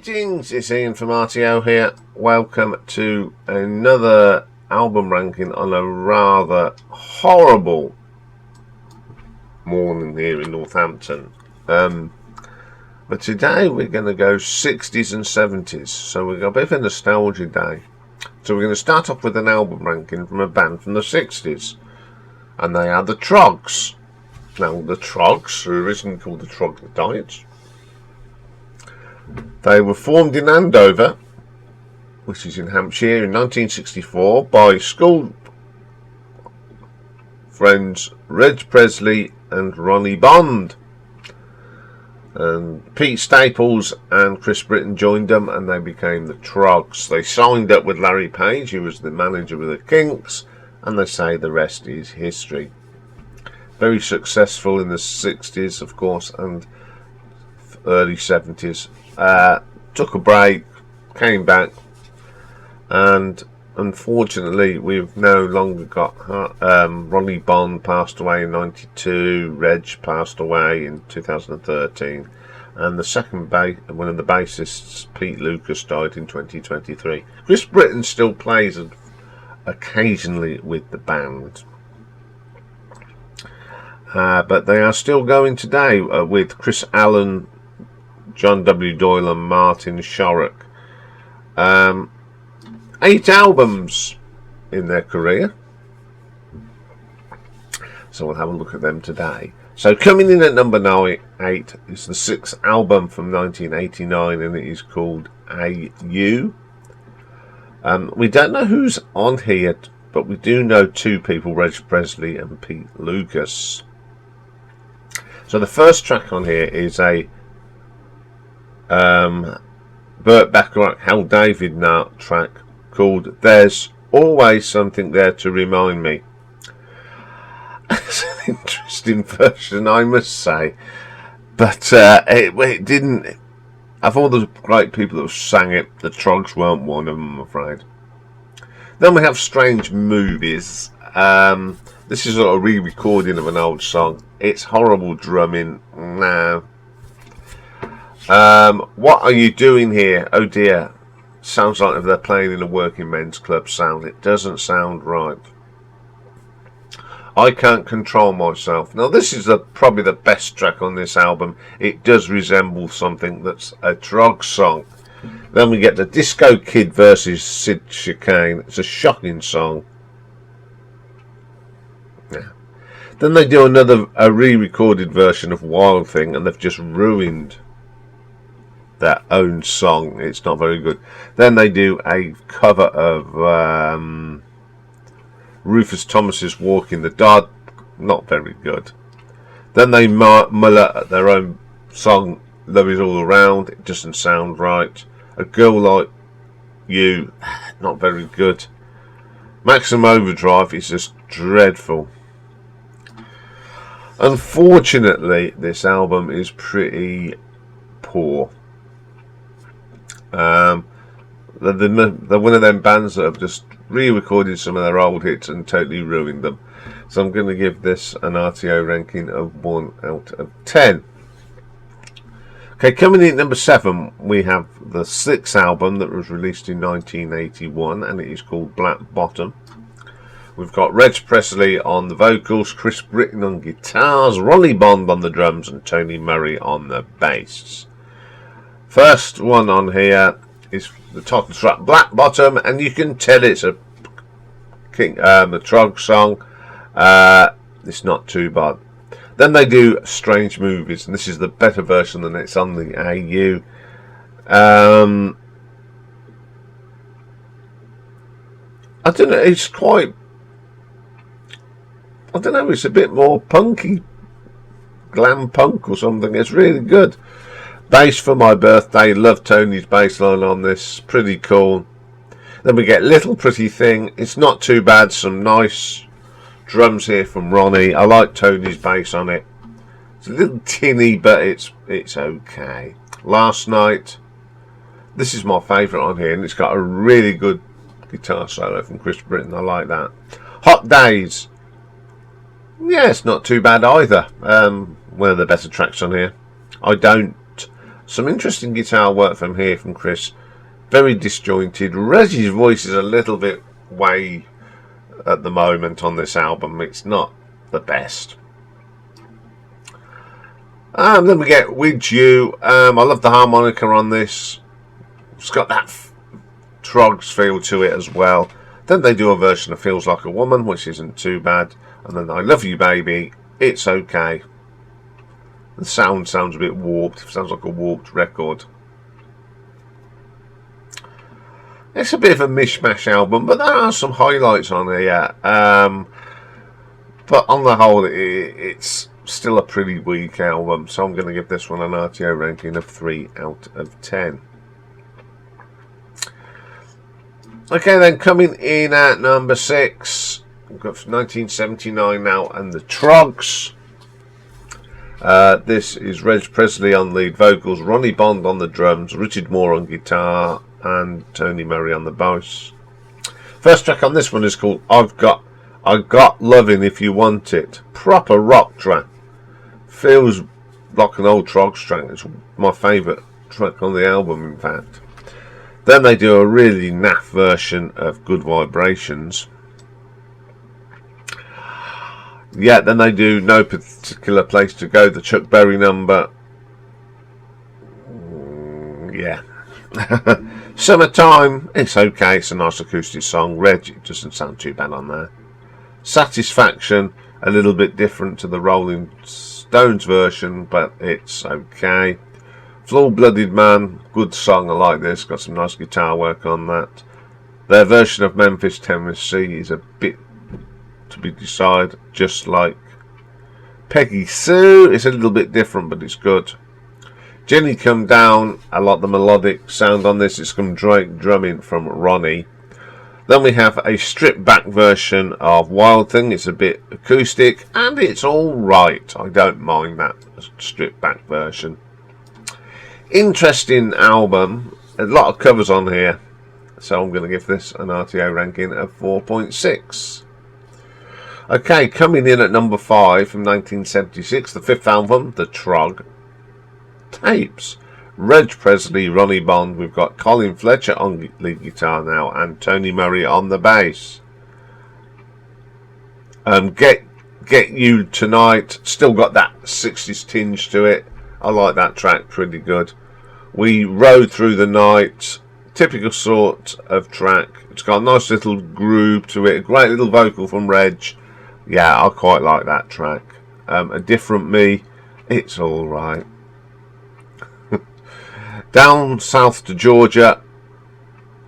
Greetings, it's Iain from RTO here. Welcome to another album ranking on a rather horrible morning here in Northampton. But today we're going to go 60s and 70s, so we've got a bit of a nostalgia day. So we're going to start off with an album ranking from a band from the 60s, and they are the Troggs. Now the Troggs are originally called the Trogglodynamite. They were formed in Andover, which is in Hampshire, in 1964 by school friends Reg Presley and Ronnie Bond. And Pete Staples and Chris Britton joined them and they became the Troggs. They signed up with Larry Page, who was the manager of the Kinks, and they say the rest is history. Very successful in the 60s, of course, and early 70s. Took a break, came back, and unfortunately we've no longer got Ronnie Bond passed away in 92, Reg passed away in 2013, and the second one of the bassists, Pete Lucas, died in 2023. Chris Britton still plays occasionally with the band, but they are still going today with Chris Allen, John W. Doyle and Martin Shorrock. 8 albums in their career, so we'll have a look at them today. So coming in at number 8 is the 6th album from 1989, and it is called AU. We don't know who's on here, but we do know 2 people, Reg Presley and Pete Lucas. So the first track on here is a Burt Bacharach, Hal David track called There's Always Something There to Remind Me. It's an interesting version, I must say, but it didn't, of all the great people that sang it, the Troggs weren't one of them, I'm afraid. Then we have Strange Movies. This is a re-recording of an old song. It's horrible drumming. No. What Are You Doing Here? Oh dear. Sounds like if they're playing in a working men's club sound. It doesn't sound right. I Can't Control Myself. Now this is probably the best track on this album. It does resemble something that's a Trogg song. Then we get the Disco Kid versus Sid Chicane. It's a shocking song. Yeah. Then they do a re-recorded version of Wild Thing, and they've just ruined their own song. It's not very good. Then they do a cover of Rufus Thomas's Walk in the Dark. Not very good. Then they muller at their own song Love Is All Around. It doesn't sound right. A Girl Like You, not very good. Maximum Overdrive is just dreadful. Unfortunately, this album is pretty poor. They're one of them bands that have just re-recorded some of their old hits and totally ruined them. So I'm going to give this an RTO ranking of 1 out of 10. Okay, coming in at number 7, we have the 6th album that was released in 1981, and it is called Black Bottom. We've got Reg Presley on the vocals, Chris Britton on guitars, Ronnie Bond on the drums, and Tony Murray on the bass. First one on here is the title track, Black Bottom, and you can tell it's a Trogg song. It's not too bad. Then they do Strange Movies, and this is the better version than it's on the AU. I don't know, it's quite, I don't know, it's a bit more punky, glam punk or something. It's really good. Bass for My Birthday, love Tony's bass line on this, pretty cool. Then we get Little Pretty Thing, it's not too bad, some nice drums here from Ronnie. I like Tony's bass on it. It's a little tinny, but it's okay. Last Night, this is my favourite on here, and it's got a really good guitar solo from Chris Britton. I like that. Hot Days, yeah, it's not too bad either. One of the better tracks on here. I Don't Some interesting guitar work from here from Chris. Very disjointed. Reggie's voice is a little bit way at the moment on this album. It's not the best. And then we get With You. I love the harmonica on this. It's got that Troggs feel to it as well. Then they do a version of Feels Like a Woman, which isn't too bad. And then I Love You Baby. It's okay. The sound sounds a bit warped. It sounds like a warped record. It's a bit of a mishmash album, but there are some highlights on here. But on the whole, it's still a pretty weak album, so I'm going to give this one an RTO ranking of 3 out of 10. Okay, then coming in at number 6, we've got 1979 now, and the Troggs. This is Reg Presley on lead vocals, Ronnie Bond on the drums, Richard Moore on guitar, and Tony Murray on the bass. First track on this one is called I Got Lovin' If You Want It. Proper rock track. Feels like an old Troggs track. It's my favourite track on the album, in fact. Then they do a really naff version of Good Vibrations. Yeah, then they do No Particular Place to Go, the Chuck Berry number. Yeah. Summertime, it's okay, it's a nice acoustic song. Reg, it doesn't sound too bad on there. Satisfaction, a little bit different to the Rolling Stones version, but it's okay. Full-Blooded Man, good song, I like this, got some nice guitar work on that. Their version of Memphis, Tennessee is a bit to be decided, just like Peggy Sue. It's a little bit different, but it's good. Jenny Come Down, I like the melodic sound on this. It's some Drake drumming from Ronnie. Then we have a stripped back version of Wild Thing. It's a bit acoustic and it's alright. I don't mind that stripped back version. Interesting album. A lot of covers on here. So I'm going to give this an RTO ranking of 4.6. Okay, coming in at number 5 from 1976, the fifth album, the Trogg Tapes. Reg Presley, Ronnie Bond. We've got Colin Fletcher on lead guitar now and Tony Murray on the bass. Get You Tonight. Still got that 60s tinge to it. I like that track, pretty good. We Rode Through the Night. Typical sort of track. It's got a nice little groove to it. A great little vocal from Reg. Yeah, I quite like that track. A Different Me. It's alright. Down South to Georgia.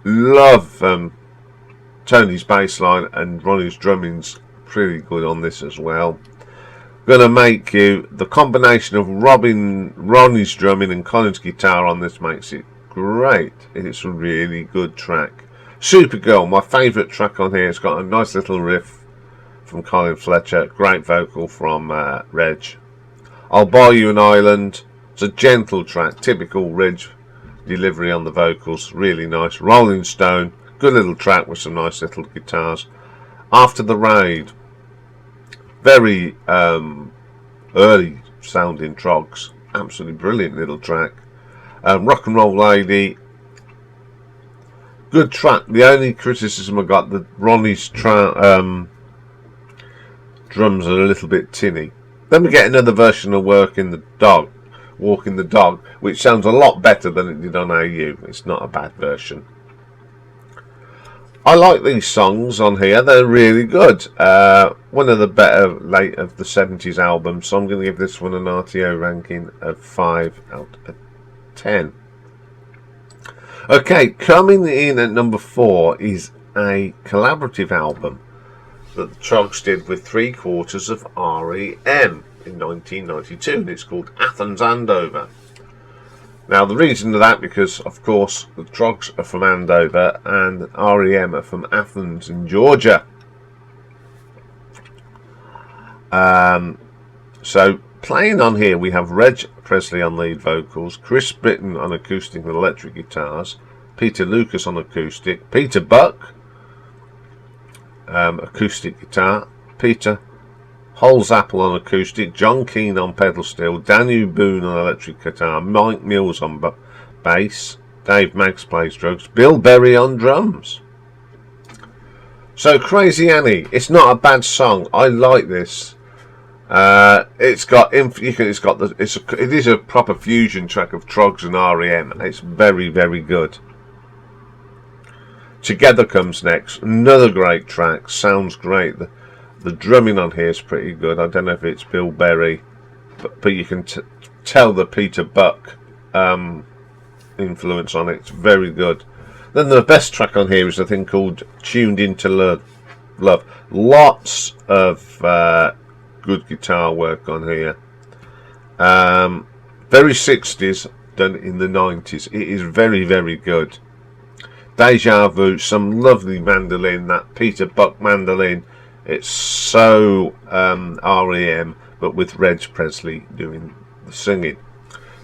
Love Tony's bass line and Ronnie's drumming's pretty good on this as well. Gonna Make You. The combination of Ronnie's drumming and Colin's guitar on this makes it great. It's a really good track. Supergirl, my favourite track on here. It's got a nice little riff from Colin Fletcher. Great vocal from Reg. I'll Buy You an Island. It's a gentle track. Typical Reg delivery on the vocals. Really nice. Rolling Stone. Good little track with some nice little guitars. After the Raid. Very early sounding Troggs. Absolutely brilliant little track. Rock and Roll Lady. Good track. The only criticism I got, that Ronnie's drums are a little bit tinny. Then we get another version of Walking the Dog, which sounds a lot better than it did on AU. It's not a bad version. I like these songs on here. They're really good. One of the better late of the 70s albums. So I'm going to give this one an RTO ranking of 5 out of 10. Okay, coming in at number 4 is a collaborative album that the Troggs did with 3/4 of REM in 1992, and it's called Athens Andover. Now the reason for that, because of course the Troggs are from Andover and REM are from Athens in Georgia. So playing on here we have Reg Presley on lead vocals, Chris Britton on acoustic and electric guitars, Peter Lucas on acoustic, Peter Buck acoustic guitar, Peter Holz Apple on acoustic, John Keane on pedal steel, Daniel Boone on electric guitar, Mike Mills on bass, Dave Maggs plays drums, Bill Berry on drums. So Crazy Annie, it's not a bad song. I like this. It is a proper fusion track of Troggs and REM, and it's very, very good. Together comes next, another great track. Sounds great. The drumming on here is pretty good. I don't know if it's Bill Berry, but you can tell the Peter Buck influence on it. It's very good. Then the best track on here is a thing called Tuned Into Love. Lots of good guitar work on here. Very 60s, done in the 90s. It is very, very good. Deja Vu, some lovely mandolin, that Peter Buck mandolin. It's so REM, but with Reg Presley doing the singing.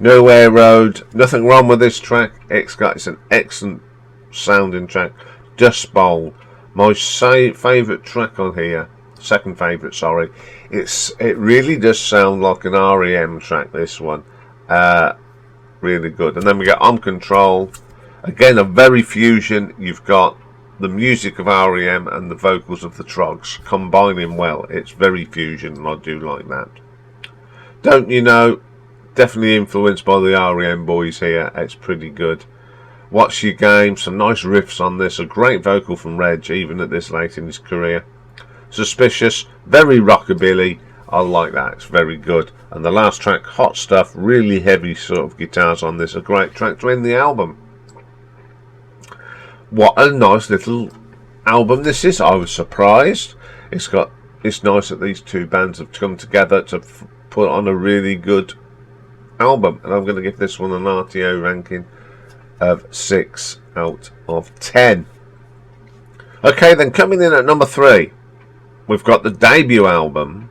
Nowhere Road, nothing wrong with this track. It's an excellent sounding track. Dust Bowl, my favourite track on here, second favourite, sorry. It really does sound like an REM track, this one. Really good. And then we get On Control, again a very fusion. You've got the music of REM and the vocals of the Troggs combining well. It's very fusion, and I do like that. Don't You Know, definitely influenced by the REM boys here. It's pretty good. What's Your Game, some nice riffs on this, a great vocal from Reg even at this late in his career. Suspicious, very rockabilly. I like that, it's very good. And the last track, Hot Stuff, really heavy sort of guitars on this, a great track to end the album. What a nice little album this is. I was surprised. It's nice that these two bands have come together to put on a really good album, and I'm going to give this one an RTO ranking of 6 out of 10. Okay, then coming in at number 3, we've got the debut album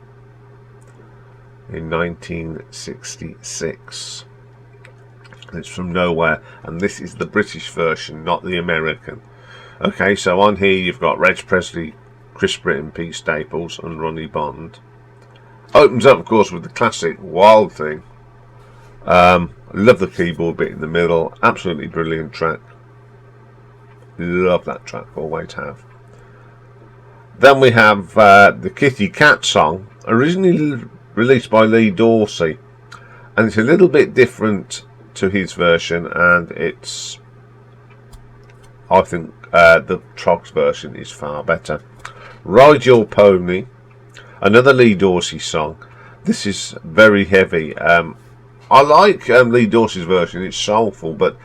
in 1966. It's from Nowhere, and this is the British version, not the American. Okay, so on here you've got Reg Presley, Chris Britton, Pete Staples and Ronnie Bond. Opens up, of course, with the classic Wild Thing. I love the keyboard bit in the middle. Absolutely brilliant track. Love that track, always have. Then we have the Kitty Cat song, originally released by Lee Dorsey, and it's a little bit different to his version, and I think the Troggs version is far better. Ride Your Pony, another Lee Dorsey song. This is very heavy. I like Lee Dorsey's version, it's soulful, but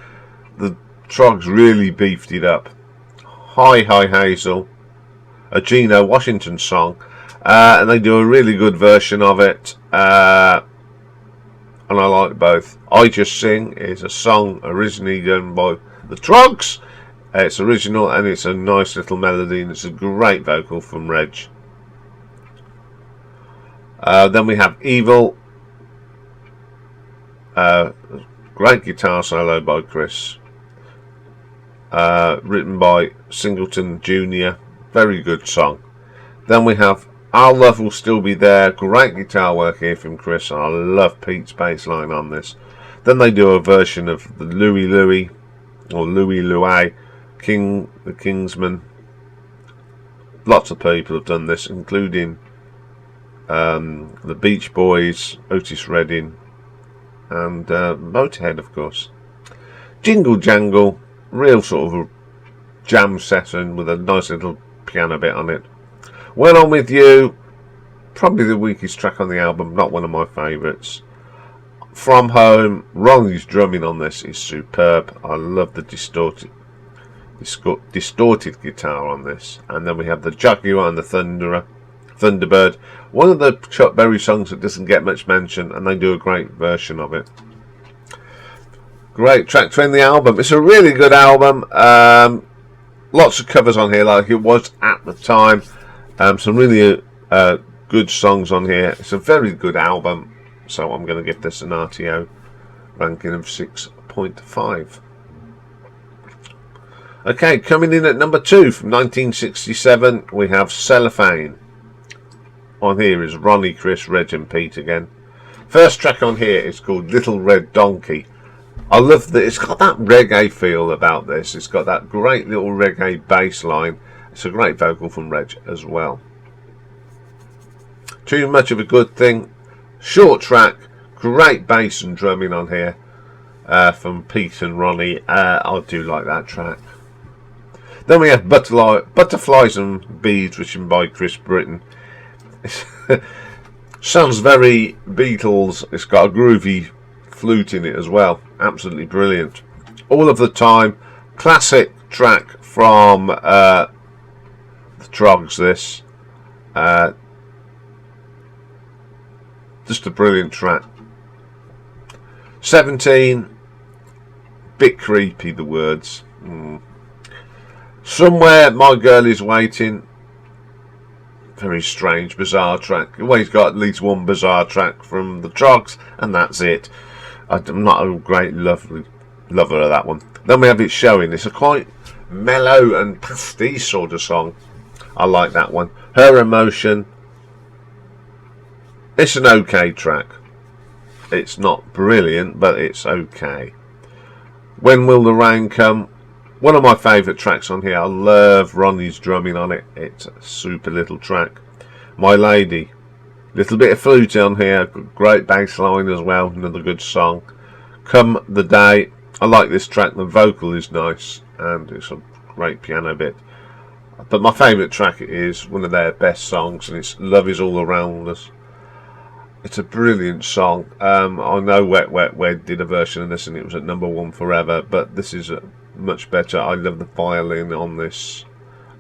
the Troggs really beefed it up. Hi Hi Hazel, a Geno Washington song, and they do a really good version of it, and I like both. I Just Sing is a song originally done by the Troggs. It's original and it's a nice little melody, and it's a great vocal from Reg. Then we have Evil, great guitar solo by Chris, written by Singleton Jr., very good song. Then we have Our Love Will Still Be There, great guitar work here from Chris. I love Pete's bass line on this. Then they do a version of the Louie Louie, or Louie Louie, the Kingsman. Lots of people have done this, including the Beach Boys, Otis Redding, and Motorhead, of course. Jingle Jangle, real sort of a jam session with a nice little piano bit on it. When I'm With You, probably the weakest track on the album, not one of my favourites. From Home, Ronnie's drumming on this is superb. I love the distorted guitar on this. And then we have the Jaguar and the Thunderbird, one of the Chuck Berry songs that doesn't get much mention, and they do a great version of it. Great track to end the album. It's a really good album. Lots of covers on here like it was at the time. Some really good songs on here. It's a very good album, so I'm going to give this an RTO ranking of 6.5. Okay, coming in at number 2 from 1967, we have Cellophane. on here is Ronnie, Chris, Reg and Pete again. First track on here is called Little Red Donkey. I love that it's got that reggae feel about this. It's got that great little reggae bass line. It's a great vocal from Reg as well. Too Much of a Good Thing. Short track. Great bass and drumming on here from Pete and Ronnie. I do like that track. Then we have Butterflies and Beads, written by Chris Britton. Sounds very Beatles. It's got a groovy flute in it as well. Absolutely brilliant. All of the Time. Classic track from the Troggs, this. Just a brilliant track. 17. Bit creepy, the words. Somewhere My Girl Is Waiting. Very strange, bizarre track. Always got at least one bizarre track from the Troggs, and that's it. I'm not a great lover of that one. Then we have It Showing. It's a quite mellow and pastiche sort of song. I like that one. Her Emotion. It's an okay track. It's not brilliant, but it's okay. When Will the Rain Come? One of my favourite tracks on here. I love Ronnie's drumming on it. It's a super little track. My Lady. Little bit of flute on here. Great bass line as well. Another good song. Come the Day. I like this track. The vocal is nice. And it's a great piano bit. But my favourite track is one of their best songs. And it's Love Is All Around Us. It's a brilliant song. I know Wet Wet Wed did a version of this and it was at #1 forever. But this is much better. I love the violin on this,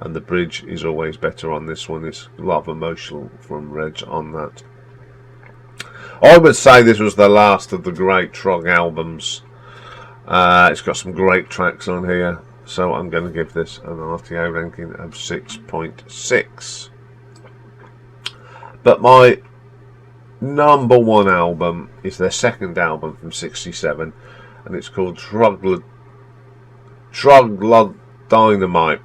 and the bridge is always better on this one. It's a lot of emotional from Reg on that. I would say this was the last of the great Trogg albums. It's got some great tracks on here, so I'm going to give this an RTO ranking of 6.6. But my #1 album is their second album from '67, and it's called Trogglodynamite.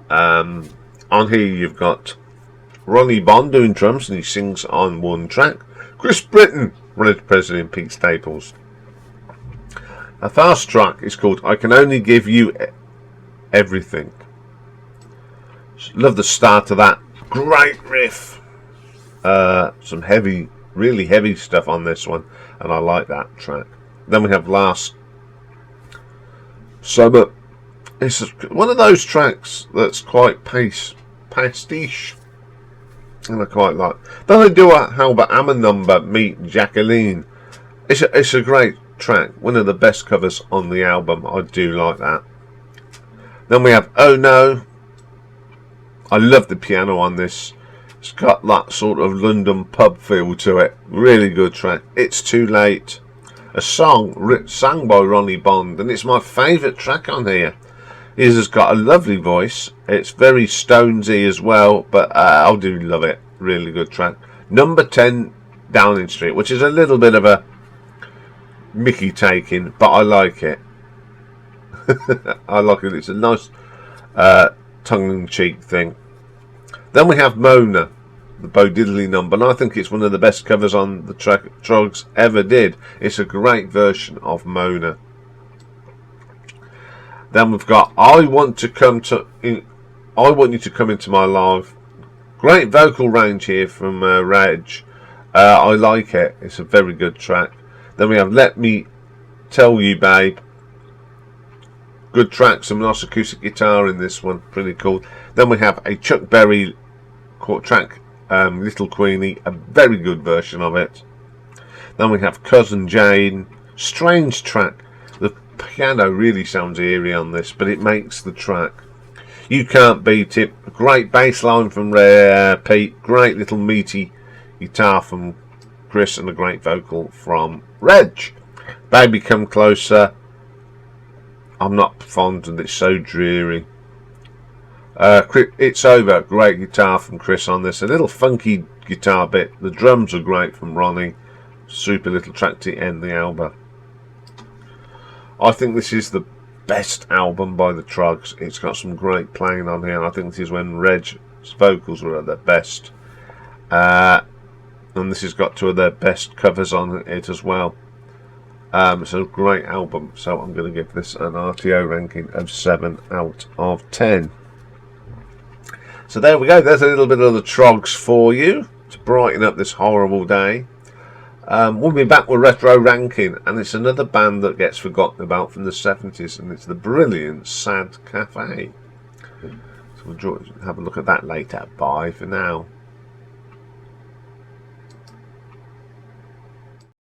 On here you've got Ronnie Bond doing drums, and he sings on one track. Chris Britton running President Pete Staples. The first track is called I Can Only Give You Everything. Love the start of that. Great riff. Some heavy, really heavy stuff on this one, and I like that track. Then we have Last Summer. It's one of those tracks that's quite pastiche, and I quite like. Then they do a Halbert Hammond number, Meet Jacqueline. It's a great track, one of the best covers on the album. I do like that. Then we have Oh No. I love the piano on this. It's got that sort of London pub feel to it. Really good track. It's Too Late. A song sung by Ronnie Bond, and it's my favourite track on here. He has got a lovely voice. It's very Stonesy as well, but I do love it. Really good track. Number 10, Downing Street, which is a little bit of a Mickey taking, but I like it. I like it. It's a nice tongue-in-cheek thing. Then we have Mona, the Bo Diddley number, and I think it's one of the best covers on the track Troggs ever did. It's a great version of Mona. Then we've got I Want You to Come Into My Life. Great vocal range here from Reg. I like it. It's a very good track. Then we have Let Me Tell You Babe. Good track, some nice acoustic guitar in this one, pretty cool. Then we have a Chuck Berry track, Little Queenie, a very good version of it. Then we have Cousin Jane, strange track. The piano really sounds eerie on this, but it makes the track. You Can't Beat It, great bass line from Pete, great little meaty guitar from Chris, and a great vocal from Reg. Baby Come Closer. I'm not fond of it, it's so dreary. It's Over, great guitar from Chris on this. A little funky guitar bit. The drums are great from Ronnie. Super little track to end the album. I think this is the best album by the Troggs. It's got some great playing on here. I think this is when Reg's vocals were at their best. And this has got two of their best covers on it as well. It's a great album, so I'm going to give this an RTO ranking of 7 out of 10. So there we go, there's a little bit of the Troggs for you to brighten up this horrible day. We'll be back with retro ranking, and it's another band that gets forgotten about from the 70s, and it's the brilliant Sad Cafe. So we'll have a look at that later. Bye for now.